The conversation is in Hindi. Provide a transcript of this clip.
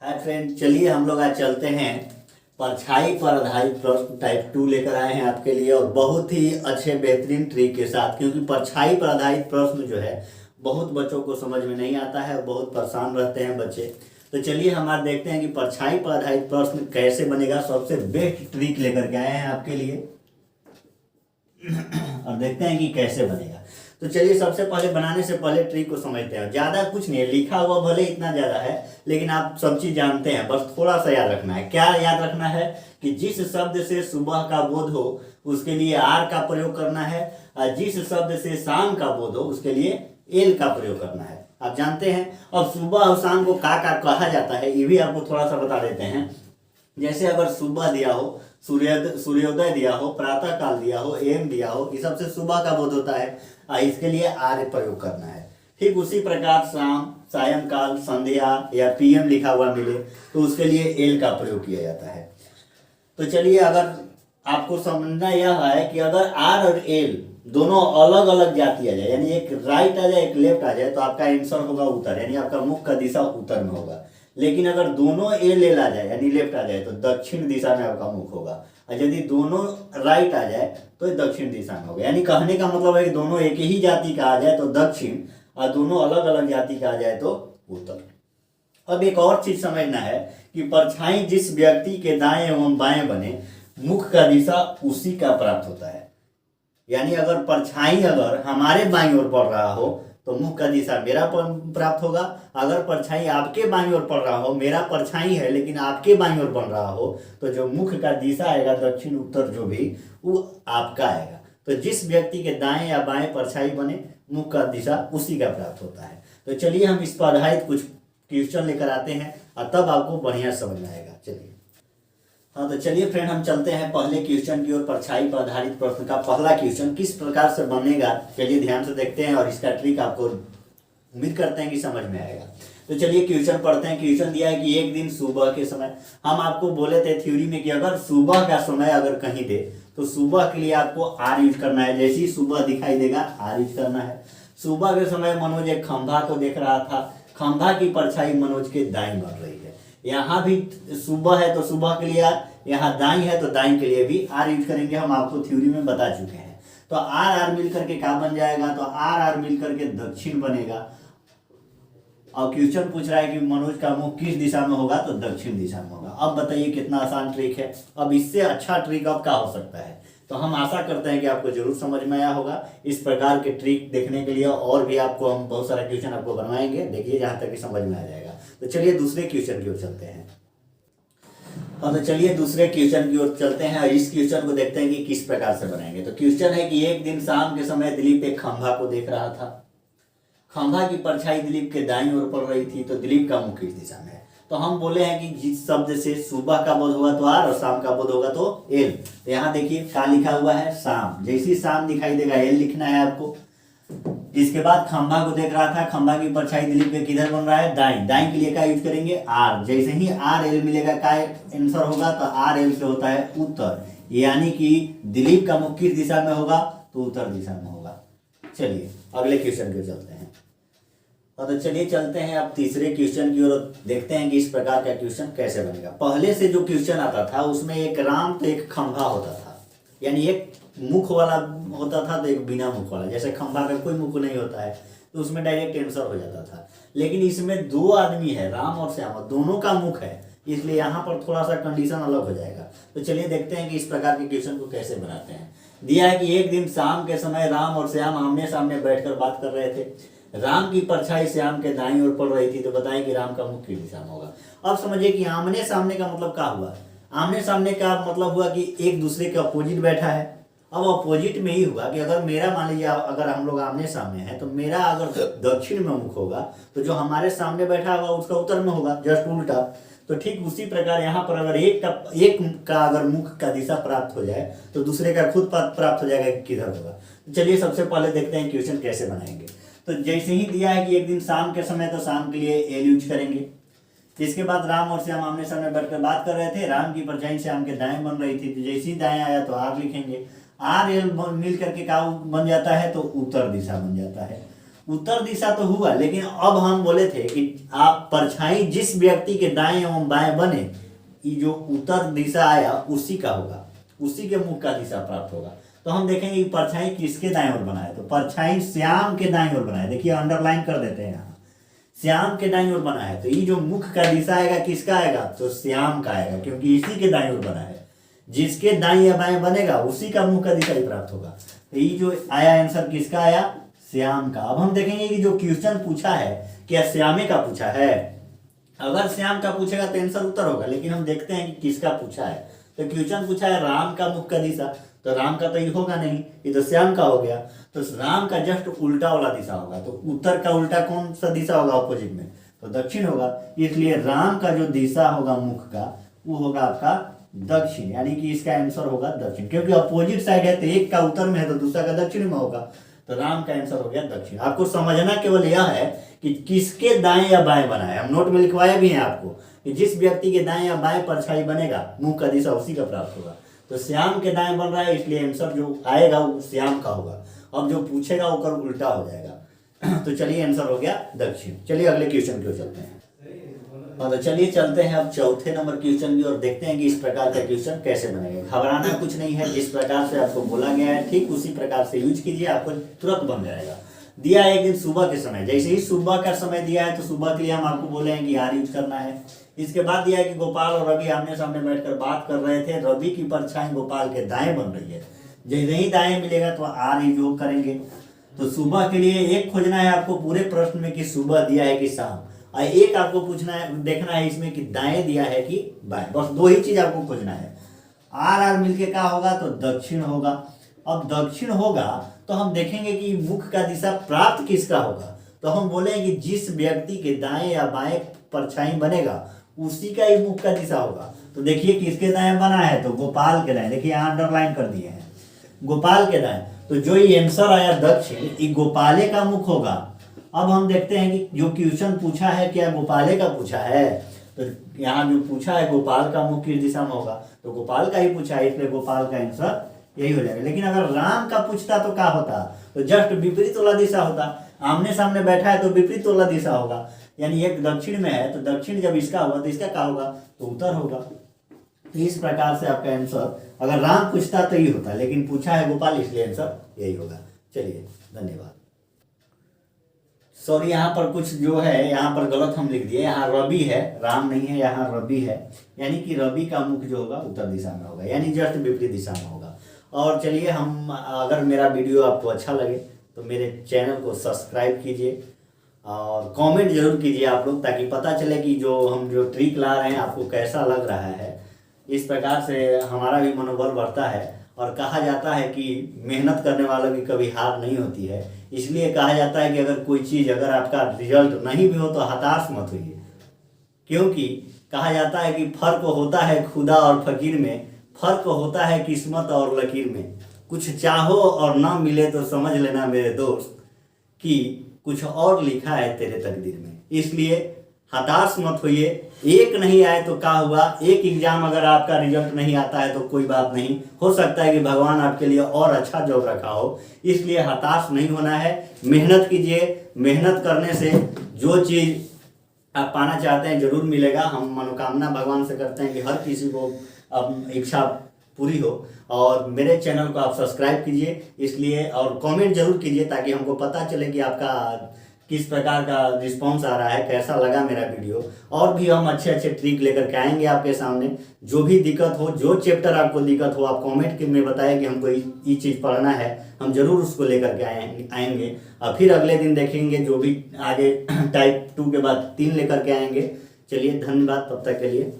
हाय फ्रेंड, चलिए हम लोग आज चलते हैं। परछाई पर आधारित प्रश्न टाइप 2 लेकर आए हैं आपके लिए, और बहुत ही अच्छे बेहतरीन ट्रिक के साथ, क्योंकि परछाई पर आधारित प्रश्न जो है बहुत बच्चों को समझ में नहीं आता है और बहुत परेशान रहते हैं बच्चे। तो चलिए हम आज देखते हैं कि परछाई पर आधारित प्रश्न कैसे बनेगा। सबसे बेस्ट ट्रिक लेकर के आए हैं आपके लिए और देखते हैं कि कैसे बनेगा। तो चलिए सबसे पहले बनाने से पहले ट्रिक को समझते हैं। ज्यादा कुछ नहीं है, लिखा हुआ भले इतना ज्यादा है लेकिन आप सब चीज जानते हैं, बस थोड़ा सा याद रखना है। क्या याद रखना है कि जिस शब्द से सुबह का बोध हो उसके लिए आर का प्रयोग करना है, और जिस शब्द से शाम का बोध हो उसके लिए एल का प्रयोग करना है। आप जानते हैं। अब सुबह और शाम को का कहा जाता है, ये भी आपको थोड़ा सा बता देते हैं। जैसे अगर सुबह दिया हो, सूर्योदय दिया हो, प्रातः काल दिया हो, एम दिया हो, इस सबसे सुबह का बोध होता है, इसके लिए आर्य प्रयोग करना है। ठीक उसी प्रकार शाम, सायंकाल, संध्या या पीएम लिखा हुआ मिले तो उसके लिए एल का प्रयोग किया जाता है। तो चलिए, अगर आपको समझना यह है कि अगर आर और एल दोनों अलग अलग जाति आ जाए, यानी एक राइट आ जाए एक लेफ्ट आ जाए, तो आपका आंसर होगा उत्तर, यानी आपका मुख का दिशा उत्तर में होगा। लेकिन अगर दोनों एल एल आ जाए यानी लेफ्ट आ जाए तो दक्षिण दिशा में आपका मुख होगा, और यदि दोनों राइट आ जाए तो दक्षिण दिशा में होगा। यानी कहने का मतलब है कि दोनों एक ही जाति का आ जाए तो दक्षिण, और दोनों अलग अलग जाति का आ जाए तो उत्तर। अब एक और चीज समझना है कि परछाई जिस व्यक्ति के दाएं एवं बाएं बने, मुख का दिशा उसी का प्राप्त होता है। यानी अगर परछाई अगर हमारे बाईं ओर पड़ रहा हो तो मुख का दिशा मेरा प्राप्त होगा। अगर परछाई आपके बाईं ओर पड़ रहा हो, मेरा परछाई है लेकिन आपके बाईं ओर बन रहा हो, तो जो मुख का दिशा आएगा दक्षिण उत्तर जो भी, वो आपका आएगा। तो जिस व्यक्ति के दाएं या बाएं परछाई बने, मुख का दिशा उसी का प्राप्त होता है। तो चलिए हम इस पर आधारित कुछ क्वेश्चन लेकर आते हैं और तब आपको बढ़िया समझ में आएगा। चलिए हाँ, तो चलिए फ्रेंड हम चलते हैं पहले क्वेश्चन की ओर। परछाई पर आधारित प्रश्न का पहला क्वेश्चन किस प्रकार से बनेगा, चलिए ध्यान से देखते हैं, और इसका ट्रिक आपको उम्मीद करते हैं कि समझ में आएगा। तो चलिए क्वेश्चन पढ़ते हैं। क्वेश्चन दिया है कि एक दिन सुबह के समय, हम आपको बोले थे थ्योरी में कि अगर सुबह का समय अगर कहीं दे तो सुबह के लिए आपको आर यूज करना है। जैसे ही सुबह दिखाई देगा आर यूज करना है। सुबह के समय मनोज एक खंभा को देख रहा था, खंभा की परछाई मनोज के दाईं बन रही है। यहाँ भी सुबह है तो सुबह के लिए आर, यहाँ दाई है तो दाई के लिए भी आर यूज करेंगे, हम आपको थ्योरी में बता चुके हैं। तो आर आर मिल करके क्या बन जाएगा, तो आर आर मिल करके दक्षिण बनेगा। और क्वेश्चन पूछ रहा है कि मनोज का मुख किस दिशा में होगा, तो दक्षिण दिशा में होगा। अब बताइए कितना आसान ट्रिक है। अब इससे अच्छा ट्रिक अब क्या हो सकता है। तो हम आशा करते हैं कि आपको जरूर समझ में आया होगा। इस प्रकार के ट्रिक देखने के लिए और भी आपको हम बहुत सारा क्वेश्चन आपको बनवाएंगे, देखिए जहां तक कि समझ में आ जाएगा। तो चलिए दूसरे क्वेश्चन की ओर चलते हैं। हाँ, तो चलिए दूसरे क्वेश्चन की ओर चलते हैं और इस क्वेश्चन को देखते हैं कि किस प्रकार से बनाएंगे। तो क्वेश्चन है कि एक दिन शाम के समय दिलीप एक खंभा को देख रहा था। खंभा की परछाई दिलीप के दाईं ओर पड़ रही थी, तो दिलीप का मुख किस दिशा में है। तो हम बोले हैं कि जिस शब्द से सुबह का बोध होगा तो आर और शाम का बोध होगा तो एल। तो यहाँ देखिए क्या लिखा हुआ है, शाम। जैसी शाम दिखाई देगा एल लिखना है आपको। इसके बाद खंभा को देख रहा था, खंभा की परछाई दिलीप के किधर बन रहा है, दाईं। दाईं के लिए क्या यूज करेंगे, आर। जैसे ही आर एल मिलेगा क्या आंसर होगा, तो आर एल से होता है उत्तर। यानी कि दिलीप का मुख किस दिशा में होगा, तो उत्तर दिशा में होगा। चलिए अगले क्वेश्चन के चलते हैं। तो चलिए चलते हैं अब तीसरे क्वेश्चन की ओर, देखते हैं कि इस प्रकार का क्वेश्चन कैसे बनेगा। पहले से जो क्वेश्चन आता था उसमें एक राम तो एक खंभा होता था, यानी एक मुख वाला होता था तो एक बिना मुख वाला। जैसे खंभा का कोई मुख नहीं होता है तो उसमें डायरेक्ट आंसर हो जाता था। लेकिन इसमें दो आदमी है, राम और श्याम, दोनों का मुख है, इसलिए यहाँ पर थोड़ा सा कंडीशन अलग हो जाएगा। तो चलिए देखते हैं कि इस प्रकार के क्वेश्चन को कैसे बनाते हैं। दिया है कि एक दिन शाम के समय राम और श्याम आमने सामने बैठकर बात कर रहे थे। राम की परछाई श्याम के दाईं ओर पड़ रही थी, तो बताएं कि राम का मुख किस दिशा में होगा। अब समझिए कि आमने सामने का मतलब क्या हुआ। आमने सामने का मतलब हुआ कि एक दूसरे के अपोजिट बैठा है। अब अपोजिट में ही हुआ कि अगर मेरा मान लीजिए अगर हम लोग आमने सामने हैं तो मेरा अगर दक्षिण में मुख होगा तो जो हमारे सामने बैठा होगा उसका उत्तर में होगा, जस्ट उल्टा। तो ठीक उसी प्रकार यहाँ पर अगर एक का अगर मुख का दिशा प्राप्त हो जाए तो दूसरे का खुद प्राप्त हो जाएगा कि किधर होगा। तो चलिए सबसे पहले देखते हैं क्वेश्चन कैसे बनाएंगे। तो जैसे ही दिया है कि एक दिन शाम के समय, तो शाम के लिए एल यूज करेंगे। इसके बाद राम और श्याम आमने सामने बैठकर बात कर रहे थे, राम की परछाई श्याम के दाएं बन रही थी, तो जैसे ही दाएं आया तो आर लिखेंगे। आर एल मिल करके क्या बन जाता है, तो उत्तर दिशा बन जाता है। उत्तर दिशा तो हुआ, लेकिन अब हम बोले थे कि आप परछाई जिस व्यक्ति के दाएं एवं बाएं बने, ये जो उत्तर दिशा आया उसी का होगा, उसी के मुख का दिशा प्राप्त होगा। तो हम देखेंगे कि परछाई किसके दाएं ओर बना है, तो परछाई श्याम के दाएं ओर बना है। देखिए अंडरलाइन कर देते हैं यहाँ, श्याम के दाएं ओर बना है। तो ये जो मुख का दिशा आएगा किसका आएगा, तो श्याम का आएगा, क्योंकि इसी के दाएं ओर बना है। जिसके दाएं या बाएं बनेगा उसी का मुख का दिशा ही प्राप्त होगा। तो ये जो आया आंसर किसका आया, श्याम का। अब हम देखेंगे कि जो क्वेश्चन पूछा है क्या श्यामे का पूछा है। अगर श्याम का पूछेगा तो आंसर उत्तर होगा, लेकिन हम देखते हैं कि किसका पूछा है। तो क्वेश्चन पूछा है राम का मुख का दिशा, तो राम का तो ये होगा नहीं, ये तो श्याम का हो गया। तो राम का जस्ट उल्टा वाला दिशा होगा। तो उत्तर का उल्टा कौन सा दिशा होगा ऑपोजिट में, तो दक्षिण होगा। इसलिए राम का जो दिशा होगा मुख का वो होगा आपका दक्षिण, यानी कि इसका आंसर होगा दक्षिण, क्योंकि अपोजिट साइड है तो एक का उत्तर में है तो दूसरा का दक्षिण में होगा। तो राम का आंसर हो गया दक्षिण। आपको समझना केवल यह है कि किसके दाएं या बाएं बना है। हम नोट में लिखवाए भी हैं आपको कि जिस व्यक्ति के दाएं या बाएं परछाई बनेगा मुंह का दिशा उसी का प्राप्त होगा। तो श्याम के दाएं बन रहा है, इसलिए आंसर जो आएगा वो श्याम का होगा। अब जो पूछेगा वो कर उल्टा हो जाएगा। तो चलिए आंसर हो गया दक्षिण। चलिए अगले क्वेश्चन की ओर चलते हैं। तो चलिए चलते हैं अब चौथे नंबर क्वेश्चन की और देखते हैं कि इस प्रकार का क्वेश्चन कैसे बनेगा। घबराना कुछ नहीं है, जिस प्रकार से आपको बोला गया है ठीक उसी प्रकार से यूज कीजिए, आपको तुरंत बन जाएगा। दिया है एक दिन सुबह के समय, जैसे ही सुबह का समय दिया है तो सुबह के लिए हम आपको बोले हैं कि आर यूज करना है। इसके बाद दिया है कि गोपाल और रवि आमने सामने बैठकर बात कर रहे थे, रवि की परछाई गोपाल के दाएं बन रही है। जैसे ही दाएं मिलेगा तो आर योग करेंगे। तो सुबह के लिए एक खोजना है आपको पूरे प्रश्न में कि सुबह दिया है कि शाम, और एक आपको पूछना है, देखना है इसमें कि दाएं दिया है कि बाएं। बस दो ही चीज आपको खोजना है। आर आर मिलके क्या होगा, तो दक्षिण होगा। अब दक्षिण होगा तो हम देखेंगे कि मुख का दिशा प्राप्त किसका होगा। तो हम बोलेंगे कि जिस व्यक्ति के दाएं या बाएं परछाई बनेगा उसी का ही मुख का दिशा होगा। तो देखिए किसके दाएं बना है, तो गोपाल के दाएं। देखिए यहाँ अंडरलाइन कर दिए हैं, गोपाल के दाएं। तो जो ये आंसर आया दक्षिण, ये गोपाले का मुख होगा। अब हम देखते हैं कि जो क्वेश्चन पूछा है क्या गोपाले का पूछा है, तो यहाँ जो पूछा है गोपाल का मुख किस दिशा में होगा, तो गोपाल का ही पूछा है, इसलिए गोपाल का आंसर यही हो जाएगा। लेकिन अगर राम का पूछता तो क्या होता, तो जस्ट विपरीत वाला दिशा होता। आमने सामने बैठा है तो विपरीत वाला दिशा होगा, यानी एक दक्षिण में है तो दक्षिण जब इसका होगा तो इसका क्या होगा, तो उत्तर होगा। तो इस प्रकार से आपका आंसर अगर राम पूछता तो ये होता, लेकिन पूछा है गोपाल इसलिए आंसर यही होगा। चलिए धन्यवाद। सॉरी यहाँ पर कुछ जो है यहाँ पर गलत हम लिख दिए, यहाँ रवि है, राम नहीं है, यहाँ रवि है, यानी कि रवि का मुख जो होगा उत्तर दिशा में होगा, यानी जस्ट विपरीत दिशा में होगा। और चलिए हम, अगर मेरा वीडियो आपको अच्छा लगे तो मेरे चैनल को सब्सक्राइब कीजिए और कमेंट जरूर कीजिए आप लोग, ताकि पता चले कि हम जो ट्रिक ला रहे हैं आपको कैसा लग रहा है। इस प्रकार से हमारा भी मनोबल बढ़ता है। और कहा जाता है कि मेहनत करने वालों की कभी हार नहीं होती है, इसलिए कहा जाता है कि अगर कोई चीज़ अगर आपका रिजल्ट नहीं भी हो तो हताश मत होइए, क्योंकि कहा जाता है कि फर्क होता है खुदा और फकीर में, फर्क होता है किस्मत और लकीर में। कुछ चाहो और ना मिले तो समझ लेना मेरे दोस्त कि कुछ और लिखा है तेरे तकदीर में। इसलिए हताश मत होइए। एक नहीं आए तो क्या हुआ, एक एग्जाम अगर आपका रिजल्ट नहीं आता है तो कोई बात नहीं, हो सकता है कि भगवान आपके लिए और अच्छा जॉब रखा हो। इसलिए हताश नहीं होना है, मेहनत कीजिए। मेहनत करने से जो चीज़ आप पाना चाहते हैं जरूर मिलेगा। हम मनोकामना भगवान से करते हैं कि हर किसी को अब इच्छा पूरी हो। और मेरे चैनल को आप सब्सक्राइब कीजिए इसलिए, और कमेंट जरूर कीजिए ताकि हमको पता चले कि आपका किस प्रकार का रिस्पांस आ रहा है, कैसा लगा मेरा वीडियो। और भी हम अच्छे अच्छे ट्रिक लेकर के आएंगे आपके सामने। जो भी दिक्कत हो, जो चैप्टर आपको दिक्कत हो, आप कमेंट में बताएं कि हमको ये चीज़ पढ़ना है, हम जरूर उसको लेकर के आएंगे। और फिर अगले दिन देखेंगे जो भी आगे टाइप 2 के बाद 3 लेकर के आएंगे। चलिए धन्यवाद तब तक के लिए।